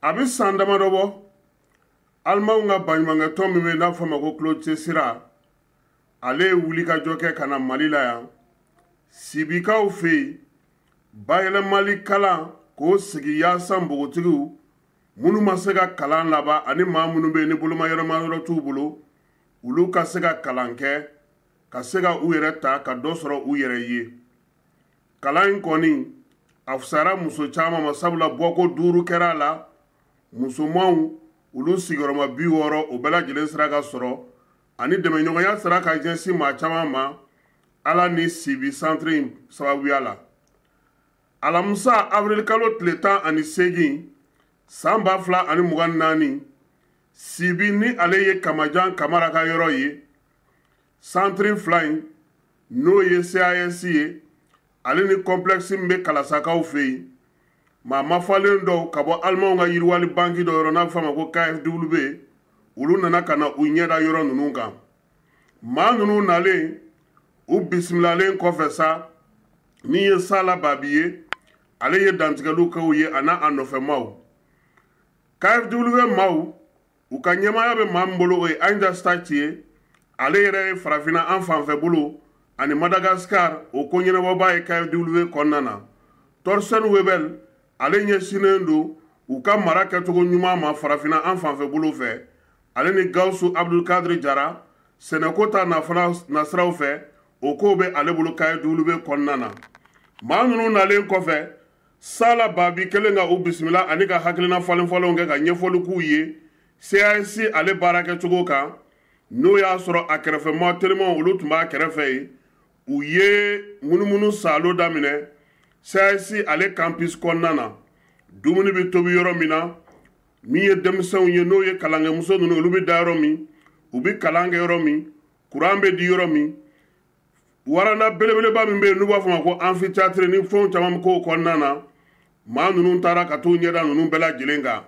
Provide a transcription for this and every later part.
Abi sandama dobo almaunga banyanga tombe me na fama ko Claude Sira ale wuli ka joke kana malila ya sibika o fe bayele mali kala ko sigi ya sambo tigu munu masega kalan laba ani ma munu be ni buluma yoro ma yoro tu bulu ulu ka sega kalanke ka sega u yere ta ka do soro u yere ye kalan koni afsara muso chama masabla boko duru kerala musomanw ulu sigoroma bi woro o bela jelen siraka soro ani deme ɲɔgɔnya sira ka jɛnsi maa caman ma ala ni sibi centre sababuya la alamisa avril kalo tile 18 san 2024 sibi ni ale ye kamajan kamara ka yɔrɔ ye centre fila in n'o ye CAS ye ale ni complexe min bɛ kalasakaw fɛ yen maa mafalen dɔw ka bɔ alimanw ka yiriwali banki dɔ yɔrɔ n'a bɛ f'a ma ko KFW olu nana ka na u ɲɛda yɔrɔ ninnu kan maa ninnu nalen u bisimilalen kɔfɛ sa min ye Sala Babi ye ale ye dantigɛliw kɛ u ye a n'a nɔfɛmaw KFW maaw u ka ɲɛmaaya bɛ maa min bolo o ye Anja Stati ye ale yɛrɛ ye farafinna an fanfɛ bolo ani Madagascar o ko ɲɛnabɔba ye KFW kɔnɔna na Torsten Webel ale ɲɛsinnen don u ka mara kɛcogo ɲuman ma farafinna an fanfɛ bolo fɛ ale ni Gawusu Abdulkadiri Jara sɛnɛko ta nasiraw fɛ o ko bɛ ale bolo KFW kɔnɔna na maa ninnu nalen kɔfɛ Sala Babi kelen ka u bisimila ani ka hakilina falenfalenw kɛ ka ɲɛfɔli k'u ye CAS ale baara kɛcogo kan n'o y'a sɔrɔ a kɛrɛfɛmaa telimanw olu tun b'a kɛrɛfɛ ye u ye munumunu saalo daminɛ CAS ale campus kɔnɔna na dumuni bɛ tobi yɔrɔ min na min ye denmisɛnw ye n'o ye kalankɛmuso ninnu olu bɛ da yɔrɔ min u bɛ kalan kɛ yɔrɔ min kuran bɛ di yɔrɔ min waranda belebeleba min bɛ yen n'u b'a fɔ ma ko amphithéâtre ni fɛnw caman bɛ k'o kɔnɔna na maa ninnu taara ka t'u ɲɛda ninnu bɛɛ lajɛlen kan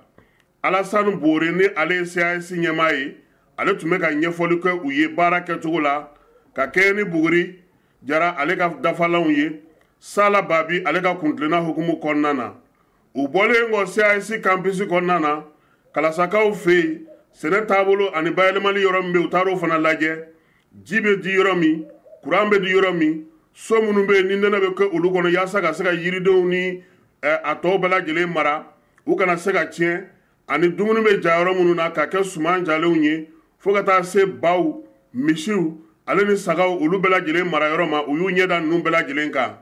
Alassane Bore ni ale ye CAS ɲɛmaa ye ale tun bɛ ka ɲɛfɔli kɛ u ye baara kɛcogo la ka kɛɲɛ ni Buguri Jara ale ka dafalanw ye Sala Babi ale ka kuntilenna hukumu kɔnɔna na u bɔlen kɔ CAS campus kɔnɔna na kalasakaw fɛ yen sɛnɛ taabolo ani bayɛlɛmali yɔrɔ min bɛ u taar'o fana lajɛ ji bɛ di yɔrɔ min kuran bɛ di yɔrɔ min so minnu bɛ yen ni nɛnɛ bɛ kɛ olu kɔnɔ yaasa ka se ka yiridenw ni a tɔw bɛɛ lajɛlen mara u kana se ka tiɲɛ ani dumuni bɛ ja yɔrɔ minnu na ka kɛ suman jalenw ye fo ka taa se baw misiw ale ni sagaw olu bɛɛ lajɛlen mara yɔrɔ ma u y'u ɲɛda ninnu bɛɛ lajɛlen kan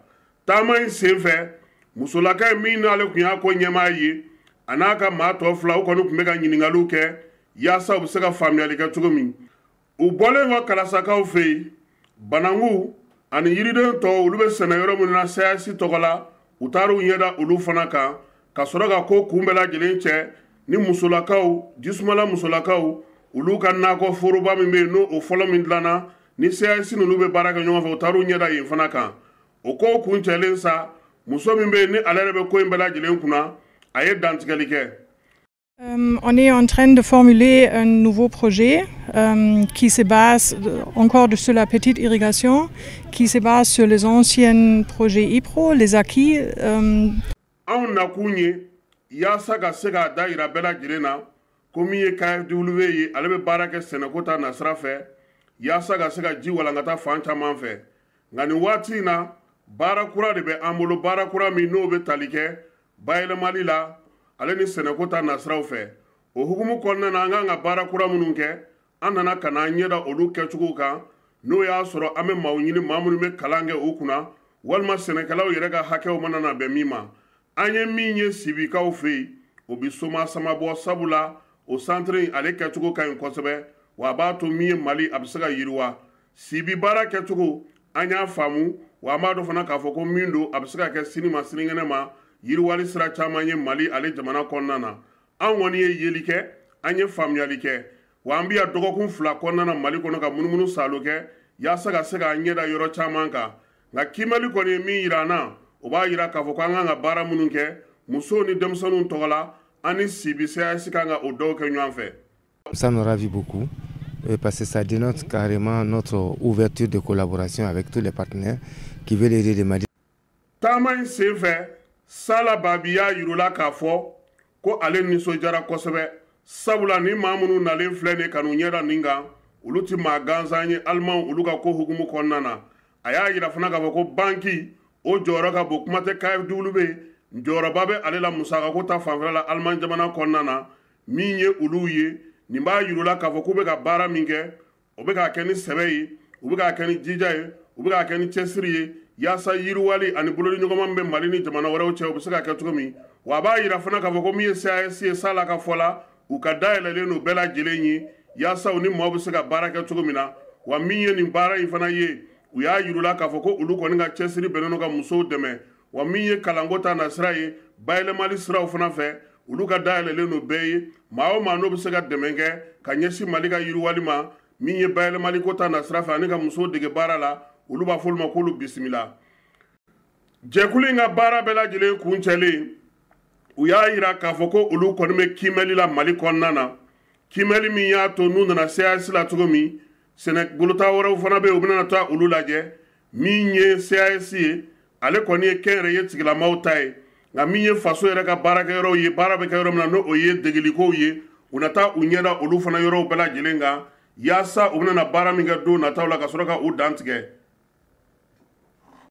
taama in senfɛ musolaka ye min n'ale tun y'a ko ɲɛmaa ye a n'a ka maa tɔ fila u kɔni tun bɛ ka ɲininkaliw kɛ yaasa u bɛ se ka faamuyali kɛ cogo min u bɔlen kɔ kalasakaw fɛ yen banangu ani yiriden tɔw olu bɛ sɛnɛ yɔrɔ minnu na CAS tɔgɔ la u taar'u ɲɛda olu fana kan ka sɔrɔ ka ko kun bɛɛ lajɛlen cɛ ni musolakaw jisumala musolakaw olu ka nakɔ foroba min bɛ yen n'o fɔlɔ min dilanna ni CAS ninnu bɛ baara kɛ ɲɔgɔn fɛ u taar'u ɲɛda yen fana kan o ko kun cɛlen sa muso min bɛ yen ni ale yɛrɛ bɛ ko in bɛɛ lajɛlen kunna a ye dantigɛli kɛ. On est en train de formuler un nouveau projet qui se base encore sur la petite irrigation, qui se base sur les anciens projets IPRO, les acquis. Anw nakun ye yaasa ka se k'a da yira bɛɛ lajɛlen na ko min ye KFW ye ale bɛ baara kɛ sɛnɛko ta nasira fɛ yaasa ka se ka ji walankata fan caman fɛ nka nin waati in na baara kura de bɛ an bolo baara kura min n'o bɛ tali kɛ bayɛlɛmali la ale ni sɛnɛko ta nasiraw fɛ o hukumu kɔnɔna na an kan ka baara kura minnu kɛ an nana ka na an ɲɛda olu kɛcogo kan n'o y'a sɔrɔ an bɛ maaw ɲini maa minnu bɛ kalan kɛ u kunna walima sɛnɛkɛlaw yɛrɛ ka hakɛw mana na bɛn min ma an ye min ye sibikaw fɛ yen o bɛ soma sama bɔ sabula o centre in ale kɛcogo ka ɲi kosɛbɛ wa a b'a to min ye Mali a bɛ se ka yiriwa sibi baara kɛcogo an y'a faamu wa an b'a dɔn fana k'a fɔ ko min don a bɛ se ka kɛ sini ma sinikɛnɛ ma yiriwali sira caman ye Mali ale jamana kɔnɔna na an kɔni ye yeli kɛ an ye faamuyali kɛ wa an bɛ yan dɔgɔkun 2 kɔnɔna na Mali kɔnɔ ka munumunu saalo kɛ yaasa ka se k'an ɲɛda yɔrɔ caman kan nka kimɛli kɔni ye min yira an na o b'a yira k'a fɔ ko an kan ka baara minnu kɛ musow ni denmisɛnninw tɔgɔ la an ni sibi CAS kan ka o dɔw kɛ ɲɔgɔn fɛ. Ça nous ravit beaucoup parce que ça dénote carrément notre ouverture de collaboration avec tous les partenaires qui veulent aider le Mali. Taama in senfɛ Sala Babi y'a yir'u la k'a fɔ ko ale nisɔndiyara kosɛbɛ sabula ni maa minnu nalen filɛ nin kanu ɲɛda nin kan olu ti maa gansan ye alimanw olu ka ko hukumu kɔnɔna na a y'a yira fana k'a fɔ ko banki o jɔyɔrɔ ka bon kuma tɛ KFW jɔyɔrɔba bɛ ale la musakako ta fanfɛla la aliman jamana kɔnɔna na min ye olu ye nin b'a yir'u k'a fɔ k'u bɛ ka baara min kɛ o bɛ k'a kɛ ni sɛbɛ ye u bɛ k'a kɛ ni jija ye u bɛ k'a kɛ ni cɛsiri ye yaasa yiriwali ani bolodiɲɔgɔnma bɛ Mali ni jamana wɛrɛw cɛ u bɛ se ka kɛ cogo min wa a b'a yira fana k'a fɔ ko min ye CAS ye s'a la ka fɔ la u ka dayɛlɛlen don bɛɛ lajɛlen ye yaasa u ni maaw bɛ se ka baara kɛ cogo min na wa min ye nin baara in fana ye u y'a yir'u k'a fɔ ko olu kɔni ka cɛsiri bɛnnen don ka musow dɛmɛ wa min ye kalanko ta nasira ye bayɛlɛmali siraw fana fɛ olu ka dayɛlɛlen don bɛɛ ye maa o maa n'o bɛ se ka dɛmɛ kɛ ka ɲɛsin Mali ka yiriwali ma min ye bayɛlɛmali ko ta nasira fɛ ani ka musow dege baara la olu b'a fɔ olu ma k'olu bisimila jɛkulu in ka baara bɛɛ lajɛlen kuncɛlen u y'a yira k'a fɔ ko olu kɔni bɛ kiimɛli la Mali kɔnɔna na kiimɛli min y'a to n'u nana CAS la cogo min bolota wɛrɛw fana bɛ yen u bɛna taa olu lajɛ min ye CAS ye ale kɔni ye kɛnyɛrɛye tigilamaw ta ye nka min ye faso yɛrɛ ka baarakɛyɔrɔw ye baara bɛ kɛ yɔrɔ min na n'o ye degelikow ye u na taa u ɲɛda olu fana yɔrɔw bɛɛ lajɛlen kan yaasa u bɛna baara min kɛ don nataw la ka sɔrɔ ka u dan tigɛ